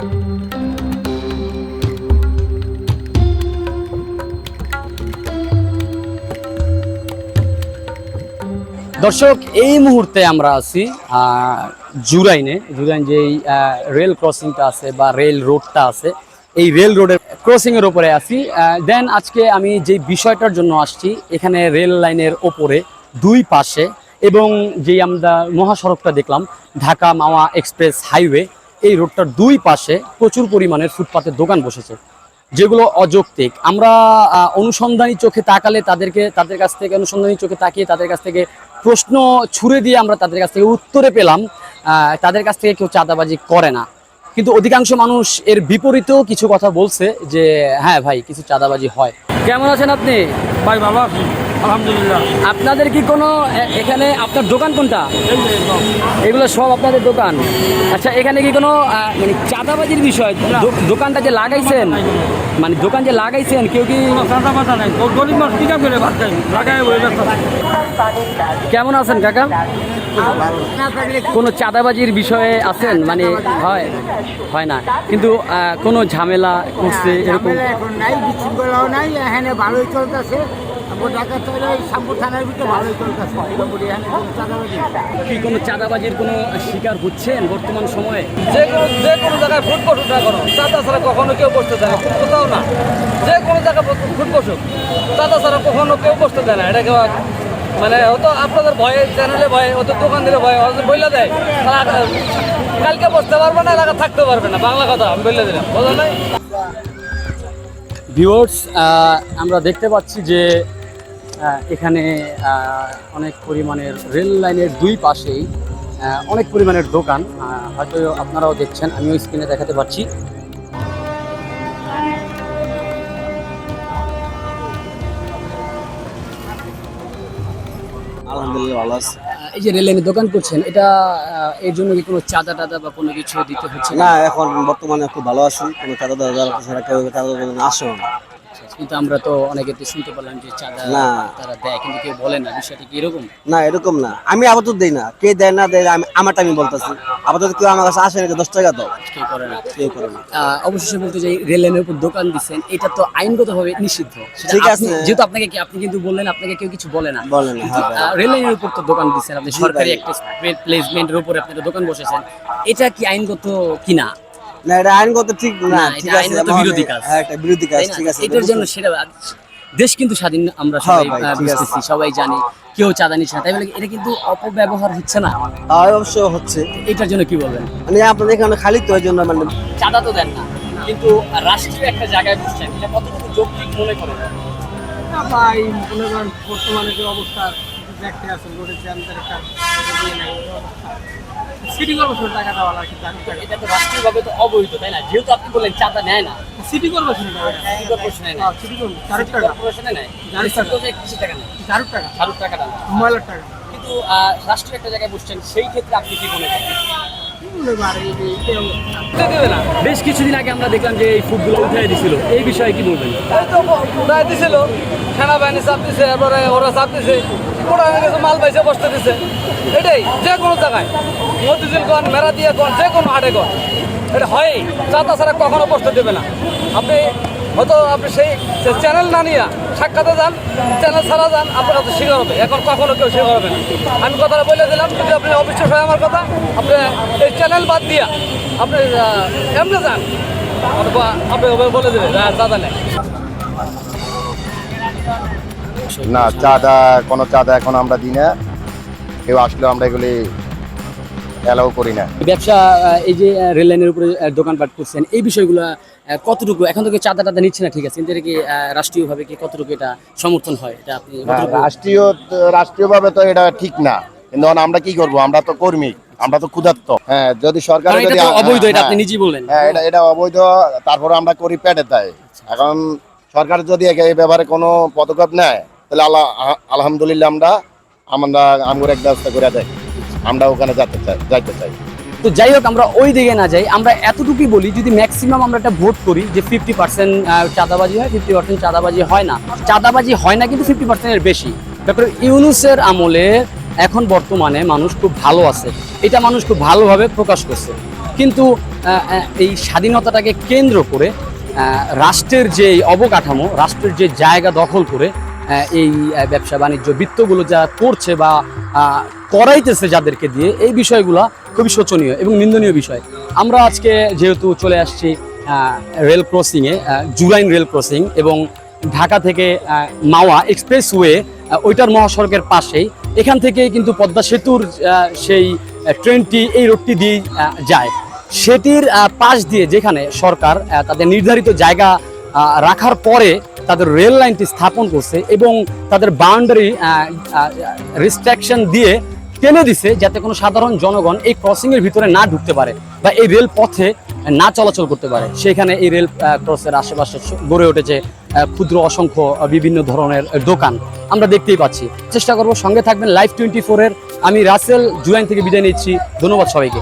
দর্শক, এই মুহূর্তে আমরা আছি জুরাইন যেই রেল ক্রসিংটা আছে বা রেল রোডটা আছে, এই রেল রোডের ক্রসিং এর উপরে আছি। দেন আজকে আমি যে বিষয়টার জন্য আসছি, এখানে রেল লাইনের ওপরে দুই পাশে এবং যেই আমরা মহাসড়কটা দেখলাম ঢাকা মাওয়া এক্সপ্রেস হাইওয়ে, এই রোডটার দুই পাশে প্রচুর পরিমাণের ফুটপাতের দোকান বসেছে, যেগুলো অযৌক্তিক। আমরা অনুসন্ধানী চোখে তাকালে তাদের কাছ থেকে অনুসন্ধানী চোখে তাকিয়ে তাদের কাছ থেকে প্রশ্ন ছুড়ে দিয়ে আমরা তাদের কাছ থেকে উত্তরে পেলাম তাদের কাছ থেকে কেউ চাঁদাবাজি করে না। কিন্তু অধিকাংশ মানুষ এর বিপরীতেও কিছু কথা বলছে যে হ্যাঁ ভাই, কিছু চাঁদাবাজি হয়। কেমন আছেন আপনি? ভাই ভালো আছি, আলহামদুলিল্লাহ। আপনাদের কি কোনো এখানে আপনার দোকান কোনটা? এগুলো সব আপনাদের দোকান? আচ্ছা, এখানে কি কোনো মানে চাঁদাবাজির বিষয়? দোকানটা যে লাগাইছেন, মানে দোকান যে লাগাইছেন, কেউ কি চাঁদাবাজা নাই? গরিব মানুষ টিকা করে ভাত খাই, লাগাই বলে ব্যস্ত। কেমন আছেন কাকা? কোনো চাঁদাবাজির বিষয়ে আছেন? মানে হয় না, কিন্তু কোনো ঝামেলা করছে এরকম? এখন নাই, বিশৃঙ্খলাও নাই, এখানে ভালোই চলতেছে। ঢাকা চলে শ্যামপুর থানার ভিতরে ভালোই চলতেছে। কি কোনো চাঁদাবাজির কোনো শিকার হচ্ছেন বর্তমান সময়ে? যে কোনো জায়গায় ফুট বসুক না করো, চাঁদা ছাড়া কখনো কেউ বসতে দেয় না, কোথাও না। যে কোনো জায়গায় ফুট বসুক, চাঁদা ছাড়া কখনো কেউ বসতে দেয় না। এটাকে মানে হয়তো আপনাদের ভয়ে, চ্যানেলে ভয়ে, ওদের দোকানদারের ভয়ে বইলা দেয় কালকে বসতে পারবে না, এলাকা থাকতে পারবে না। বাংলা কথা আমি বলে দিলাম, বোঝা নাই? ভিউয়ার্স, আমরা দেখতে পাচ্ছি যে এখানে অনেক পরিমাণের রেল লাইনের দুই পাশেই অনেক পরিমাণের দোকান, হয়তো আপনারাও দেখছেন, আমিও স্ক্রিনে দেখাতে পাচ্ছি। আলহামদুলিল্লাহ ভালো আছে। এই যে রেল লাইনের দোকান করছেন, এটা এর জন্য কি কোনো চাঁদা টাদা বা কোনো কিছু দিতে হচ্ছে না, এখন বর্তমানে খুব ভালো আছি, কোনো চাঁদা ছাড়া কেউ চাঁদা আসেও না। কিন্তু আমরা তো অনেকে শুনতে পেলাম যে চাঁদা না তারা দেয়, কিন্তু কেউ বলে না। বিষয়টা কি এরকম? না, এরকম না। আমি আপাতত দেই না, কে দেয় না দেয় আমারটা আমি বলতেছি। আপাতত কেউ আমার কাছে আসে না 10 টাকা দাও, কেউ করে না, কেউ করে না। অবশেষে বলতে চাই, রেল লাইনের উপর দোকান দিচ্ছেন, এটা তো আইনগতভাবে নিষিদ্ধ। ঠিক আছে, যেহেতু আপনি কিন্তু বললেন আপনাকে কেউ কিছু বলে না, বলে না। রেল লাইনের উপর তো দোকান দিচ্ছেন আপনি, সরকারি একটা প্লেসমেন্টের উপরে আপনি তো দোকান বসেছেন, এটা কি আইনগত কিনা? না, এটা আইনগত ঠিক না, ঠিক আছে, আইনগত বিরোধী কাজ। হ্যাঁ, একটা বিরোধী কাজ, ঠিক আছে। এটার জন্য সেটা দেশ কিন্তু স্বাধীন, আমরা সবাই বুঝতেছি, সবাই জানি, কেউ চাঁদা নিচ্ছে না, তাই বলে এটা কিন্তু অপব্যবহার হচ্ছে না? অবশ্য হচ্ছে। এটার জন্য কি বলবেন? মানে আপনাদের এখানে খালি তো ওই জন্য মানে চাঁদা তো দেন না, কিন্তু রাষ্ট্রীয় একটা জায়গায় বসছেন, এটা কতটুকু যৌক্তিক মনে করেন? ভাই মনে করেন বর্তমানে যে অবস্থা দেখতে আসেন, রোডের জ্যামদের একটা সিটি কর্পোরেশন টাকা দেওয়া লাগে, এটা তো রাষ্ট্রীয়ভাবে তো অবৈধ, তাই না? যেহেতু আপনি বললেন চাঁদা নেয় না, সিটি কর্পোরেশন সিটি কর্পোরেশনে নেয়, সিটি কর্পোরেশনে নেয়, কিছু টাকা নেয়, ঝাড়ুর টাকাটা নেয়, ময়লার টাকা। কিন্তু রাষ্ট্রীয় একটা জায়গায় বসছেন, সেই ক্ষেত্রে আপনি কি মনে করেন? বেশ কিছুদিন আগে আমরা দেখলাম যে এই ফুটগুলো উঠাই দিছিল, এই বিষয়ে কি বলবেন? এই তো উঠাই দিছিল, সেনাবাহিনী চাপ দিছে, এরপরে ওরা চাপ দিছে, ওরা কিছু মাল পাইছে বসতে দিছে। এটাই যে কোনো জায়গায়, মতিঝিল গণ, মেরাদিয়া গণ, যে কোনো হাটে গণ, এটা হয়। চাঁদা ছাড়া কখনো বসতে দেবে না। আপনি হয়তো আপনি সেই চ্যানেল না নিয়ে সাক্ষাতে যান, চ্যানেল ছাড়া যান, আপনার কাছে স্বীকার হবে। এখন কখনো কেউ স্বীকার হবে না। আমি কথাটা বলে দিলাম, যদি আপনি অবিশ্বাস হয় আমার কথা, আপনি এই চ্যানেল বাদ দিয়া আপনি এমনি যান, আপনি বলে দেবেন চাঁদা নেই। না, কোনো চাঁদা এখন আমরা দিই না, কেউ আসলেও আমরা এগুলি অ্যালাউ করি না। ব্যবসা, এই যে রেল লাইনের উপরে দোকানপাট করছেন, এই বিষয়গুলো কতটুকু এখন থেকে চাঁদা টাদা নিচ্ছে না, ঠিক আছে, কিন্তু এটা কি রাষ্ট্রীয়ভাবে কি কতটুকু এটা সমর্থন হয়? এটা আপনি রাষ্ট্রীয়ভাবে তো এটা ঠিক না, কিন্তু আমরা কি করব? আমরা তো কর্মী, আমরা তো ক্ষুধার্ত। হ্যাঁ, যদি সরকার অবৈধ, এটা আপনি নিজেই বললেন। হ্যাঁ, এটা অবৈধ, তারপরে আমরা করি পেটে দেয়। এখন সরকার যদি এই ব্যাপারে কোনো পদক্ষেপ নেয়, তাহলে আলহামদুলিল্লাহ আমরা আমার এক ব্যবস্থা করে দেয়, আমরা ওখানে যাইতে চাই। তো যাই হোক, আমরা ওই দিকে না যাই, আমরা এতটুকুই বলি, যদি ম্যাক্সিমাম আমরা একটা ভোট করি যে 50% চাঁদাবাজি হয়, 50% চাঁদাবাজি হয় না, চাঁদাবাজি হয় না কিন্তু 50%-এর বেশি। ডক্টর ইউনূসের আমলে এখন বর্তমানে মানুষ খুব ভালো আছে, এটা মানুষ খুব ভালোভাবে প্রকাশ করছে। কিন্তু এই স্বাধীনতাটাকে কেন্দ্র করে রাষ্ট্রের যে অবকাঠামো, রাষ্ট্রের যে জায়গা দখল করে এই ব্যবসা বাণিজ্য বৃত্তগুলো যা করছে বা করাইতেছে যাদেরকে দিয়ে, এই বিষয়গুলো খুবই শোচনীয় এবং নিন্দনীয় বিষয়। আমরা আজকে যেহেতু চলে আসছি রেল ক্রসিংয়ে, জুরাইন রেল ক্রসিং এবং ঢাকা থেকে মাওয়া এক্সপ্রেসওয়ে, ওইটার মহাসড়কের পাশেই, এখান থেকেই কিন্তু পদ্মা সেতুর সেই ট্রেনটি এই রোডটি দিয়ে যায়। সেটির পাশ দিয়ে যেখানে সরকার তাদের নির্ধারিত জায়গা রাখার পরে তাদের রেল লাইনটি স্থাপন করছে এবং তাদের বাউন্ডারি রিস্ট্রিকশন দিয়ে টেনে দিছে যাতে কোনো সাধারণ জনগণ এই ক্রসিংয়ের ভিতরে না ঢুকতে পারে বা এই রেল পথে না চলাচল করতে পারে। সেখানে এই রেল ক্রসের আশেপাশে গড়ে উঠেছে ক্ষুদ্র অসংখ্য বিভিন্ন ধরনের দোকান, আমরা দেখতেই পাচ্ছি। চেষ্টা করব, সঙ্গে থাকবেন লাইভ 24-এর। আমি রাসেল জুরাইন থেকে বিদায় নিচ্ছি। ধন্যবাদ সবাইকে।